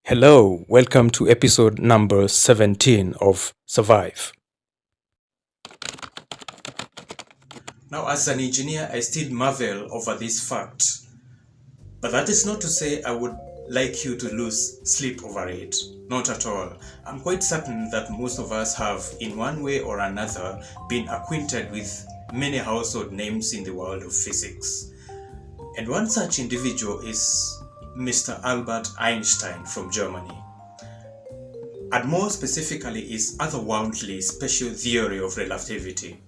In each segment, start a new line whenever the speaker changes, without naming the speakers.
Hello, welcome to episode number 17 of Survive. Now, as an engineer, I still marvel over this fact, but that is not to say I would like you to lose sleep over it. Not at all. I'm quite certain that most of us have, in one way or another, been acquainted with many household names in the world of physics. And one such individual is Mr. Albert Einstein from Germany. And more specifically, his otherworldly special theory of relativity.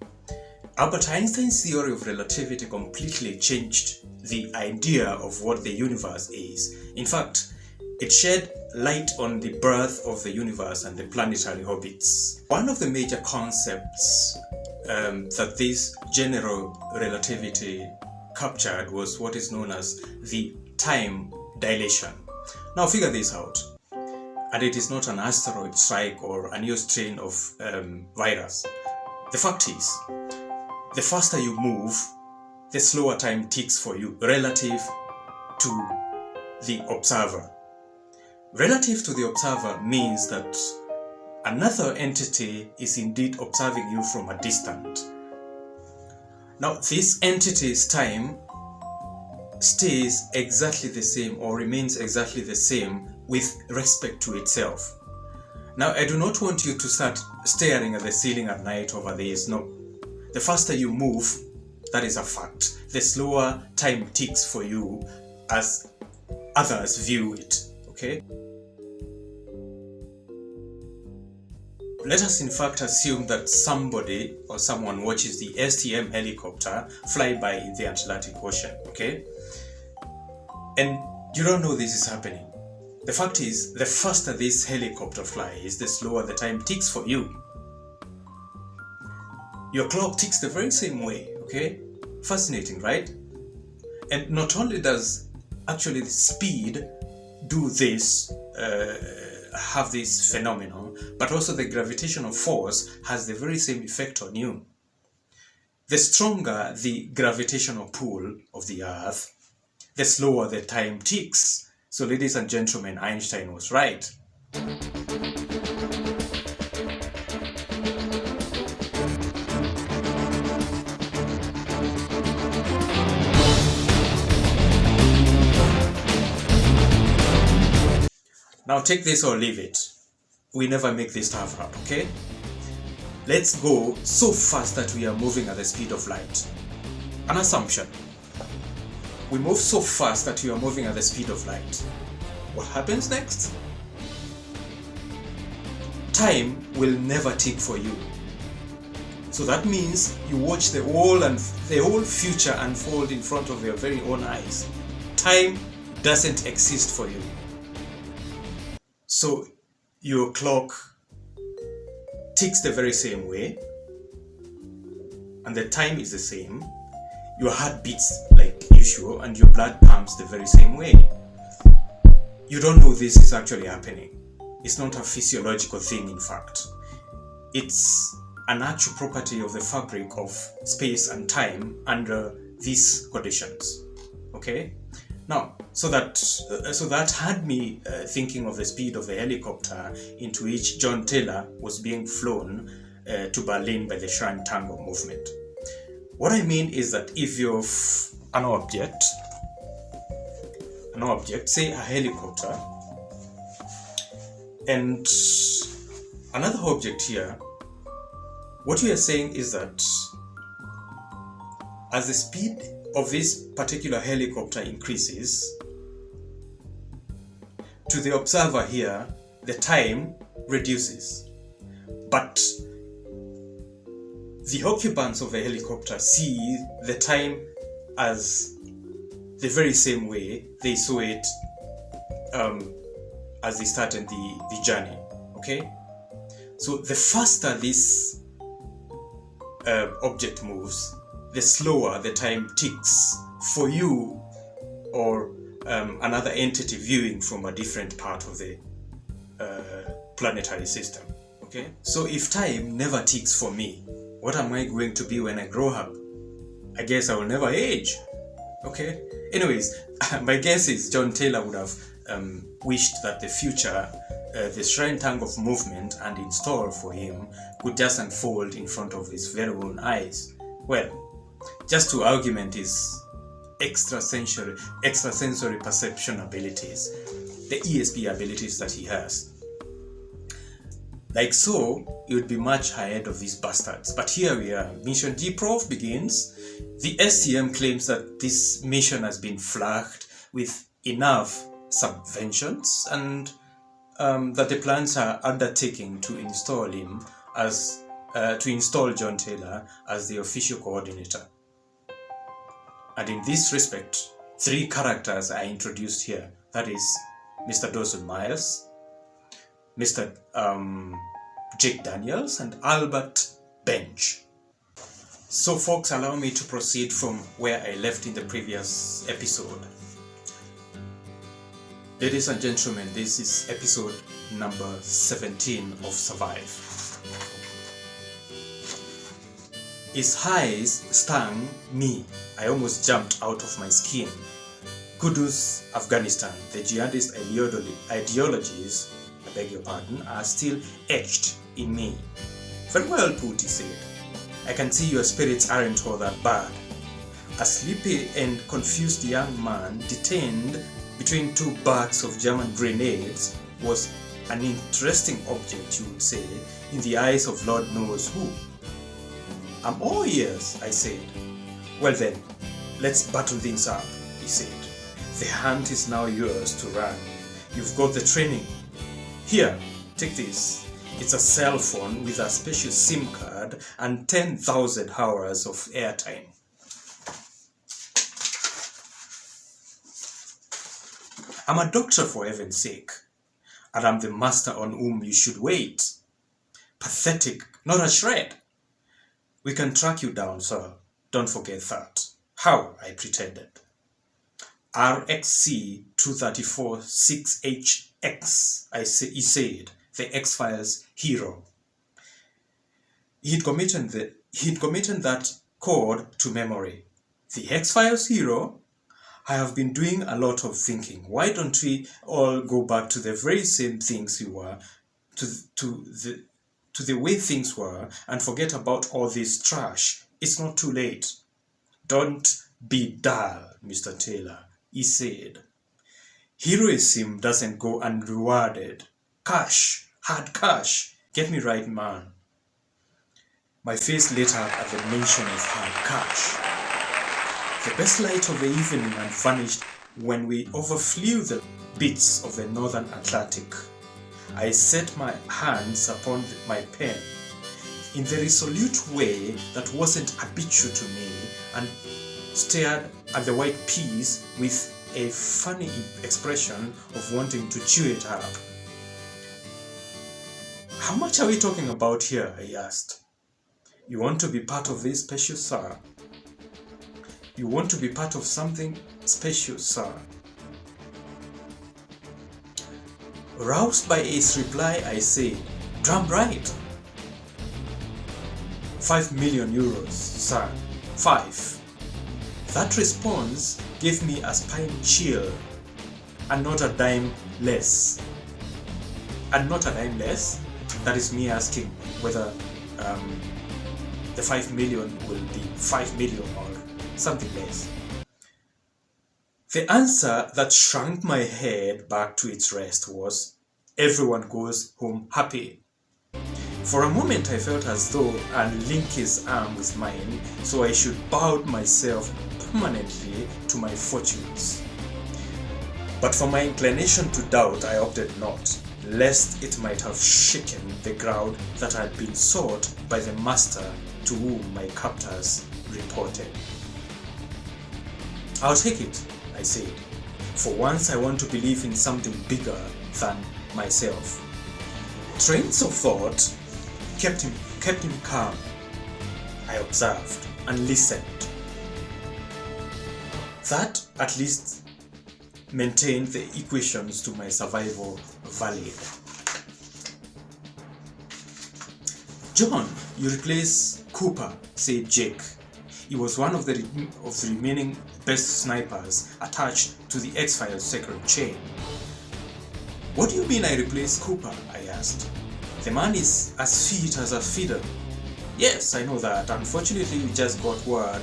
Albert Einstein's theory of relativity completely changed the idea of what the universe is. In fact, it shed light on the birth of the universe and the planetary orbits. One of the major concepts that this general relativity captured was what is known as the time dilation. Now figure this out. And it is not an asteroid strike or a new strain of virus. The fact is, the faster you move, the slower time ticks for you relative to the observer. Relative to the observer means that another entity is indeed observing you from a distance. Now, this entity's time stays exactly the same or remains exactly the same with respect to itself. Now, I do not want you to start staring at the ceiling at night over this. No. The faster you move, that is a fact. The slower time ticks for you as others view it. Okay? Let us in fact assume that somebody or someone watches the STM helicopter fly by the Atlantic Ocean. Okay? And you don't know this is happening. The fact is, the faster this helicopter flies, the slower the time ticks for you. Your clock ticks the very same way, okay? Fascinating, right? And not only does actually the speed do this, have this phenomenon, but also the gravitational force has the very same effect on you. The stronger the gravitational pull of the Earth, the slower the time ticks. So ladies and gentlemen, Einstein was right. Now take this or leave it. We never make this stuff up, okay? Let's go so fast that we are moving at the speed of light. An assumption. We move so fast that we are moving at the speed of light. What happens next? Time will never tick for you. So that means you watch the whole future unfold in front of your very own eyes. Time doesn't exist for you. So your clock ticks the very same way, and the time is the same. Your heart beats like usual, and your blood pumps the very same way. You don't know this is actually happening. It's not a physiological thing, in fact. It's a natural property of the fabric of space and time under these conditions. Okay? Now, so that had me thinking of the speed of the helicopter into which John Taylor was being flown to Berlin by the Shrine Tango movement. What I mean is that if you're an object, say a helicopter, and another object here, what we are saying is that as the speed of this particular helicopter increases, to the observer here, the time reduces. But the occupants of the helicopter see the time as the very same way they saw it as they started the journey. Okay? So the faster this object moves, the slower the time ticks for you or another entity viewing from a different part of the planetary system. Okay? So if time never ticks for me, what am I going to be when I grow up? I guess I will never age. Okay? Anyways, my guess is John Taylor would have wished that the future, the shrine tongue of movement and install for him could just unfold in front of his very own eyes. Well, just to augment his extrasensory perception abilities, the ESP abilities that he has. Like so, he would be much ahead of these bastards. But here we are. Mission D-Prof begins. The STM claims that this mission has been flagged with enough subventions and that the plans are undertaking to install him as John Taylor as the official coordinator. And in this respect, 3 characters are introduced here. That is Mr. Dawson Miles, Mr. Jake Daniels, and Albert Bench. So folks, allow me to proceed from where I left in the previous episode. Ladies and gentlemen, this is episode number 17 of Survive. His highs stung me. I almost jumped out of my skin. Kudus, Afghanistan, the jihadist ideologies, I beg your pardon, are still etched in me. Very well put, he said. I can see your spirits aren't all that bad. A sleepy and confused young man detained between 2 bags of German grenades was an interesting object, you would say, in the eyes of Lord knows who. I'm all ears, I said. Well then, let's button things up, he said. The hunt is now yours to run. You've got the training. Here, take this. It's a cell phone with a special SIM card and 10,000 hours of airtime. I'm a doctor, for heaven's sake, and I'm the master on whom you should wait. Pathetic, not a shred. We can track you down, sir. Don't forget that. How? I pretended. RXC 234-6HX, he said, the X-Files hero. He'd committed that code to memory. The X-Files hero? I have been doing a lot of thinking. Why don't we all go back to the very same things we were, to the way things were, and forget about all this trash? It's not too late. Don't be dull, Mr. Taylor, he said. Heroism doesn't go unrewarded. Cash, hard cash. Get me right, man. My face lit up at the mention of hard cash. The best light of the evening had vanished when we overflew the beats of the northern Atlantic. I set my hands upon my pen in the resolute way that wasn't habitual to me and stared at the white piece with a funny expression of wanting to chew it up. How much are we talking about here? I asked. You want to be part of this special, sir? You want to be part of something special, sir? Roused by his reply, I said, "Damn right. 5 million euros, sir. 5. That response gave me a spine chill, and not a dime less. And not a dime less? That is me asking whether the 5 million will be 5 million or something less. The answer that shrunk my head back to its rest was, everyone goes home happy. For a moment I felt as though I'd link his arm with mine, so I should bow myself permanently to my fortunes. But for my inclination to doubt, I opted not, lest it might have shaken the ground that had been sought by the master to whom my captors reported. I'll take it, I said. For once I want to believe in something bigger than myself. Trains of thought kept him calm. I observed and listened. That at least maintained the equations to my survival valid. John, you replace Cooper, said Jake. He was one of the remaining best snipers attached to the X-Files secret chain. What do you mean I replaced Cooper? I asked. The man is as fit as a fiddle. Yes, I know that. Unfortunately, we just got word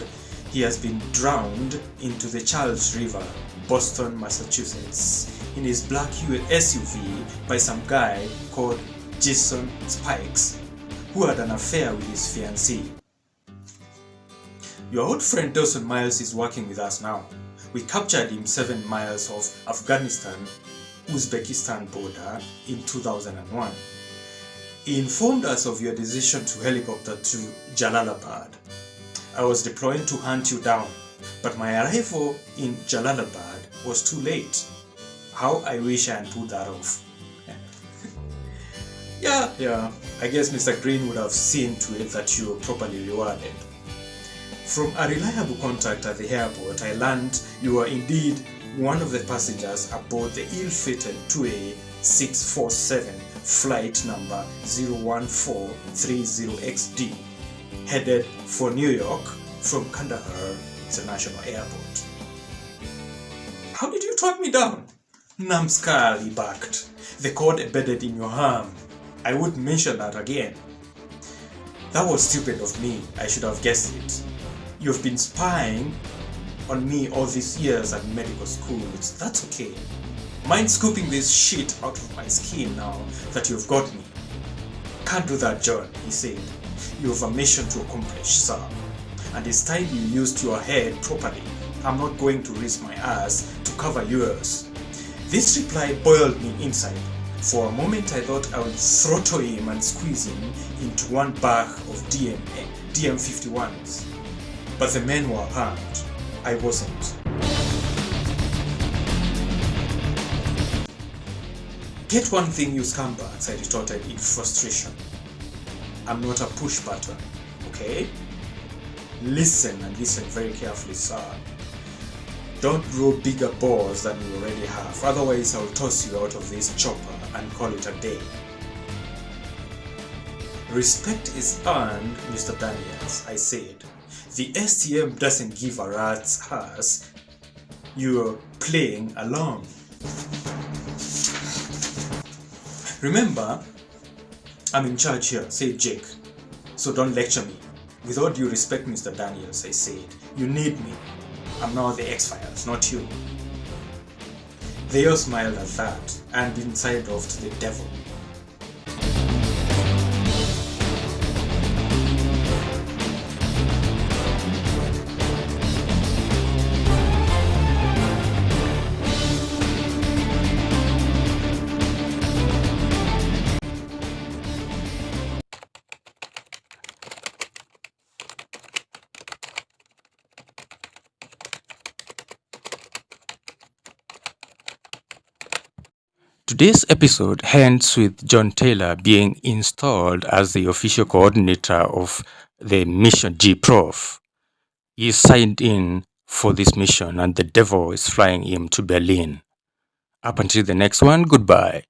he has been drowned into the Charles River, Boston, Massachusetts, in his black SUV by some guy called Jason Spikes, who had an affair with his fiancée. Your old friend Dawson Miles is working with us now. We captured him 7 miles off Afghanistan-Uzbekistan border in 2001. He informed us of your decision to helicopter to Jalalabad. I was deploying to hunt you down, but my arrival in Jalalabad was too late. How I wish I had pulled that off. Yeah, I guess Mr. Green would have seen to it that you were properly rewarded. From a reliable contact at the airport, I learned you were indeed one of the passengers aboard the ill-fated 2A647 flight number 01430XD, headed for New York from Kandahar International Airport. How did you track me down? Numbskull, he barked. The cord embedded in your arm. I wouldn't mention that again. That was stupid of me. I should have guessed it. You've been spying on me all these years at medical school. That's okay. Mind scooping this shit out of my skin now that you've got me? Can't do that, John, he said. You have a mission to accomplish, sir. And it's time you used your head properly. I'm not going to risk my ass to cover yours. This reply boiled me inside. For a moment I thought I would throttle him and squeeze him into one bag of DM51s. But the men were armed. I wasn't. Get one thing, you scumbags, I retorted in frustration. I'm not a push button, okay? Listen, and listen very carefully, sir. Don't grow bigger balls than you already have, otherwise I'll toss you out of this chopper and call it a day. Respect is earned, Mr. Daniels, I said. The STM doesn't give a rat's ass. You're playing along. Remember, I'm in charge here, said Jake. So don't lecture me. With all due respect, Mr. Daniels, I said, you need me. I'm now the X-Files, not you. They all smiled at that and inside off to the devil. Today's episode ends with John Taylor being installed as the official coordinator of the mission G-Prof. He signed in for this mission and the devil is flying him to Berlin. Up until the next one, goodbye.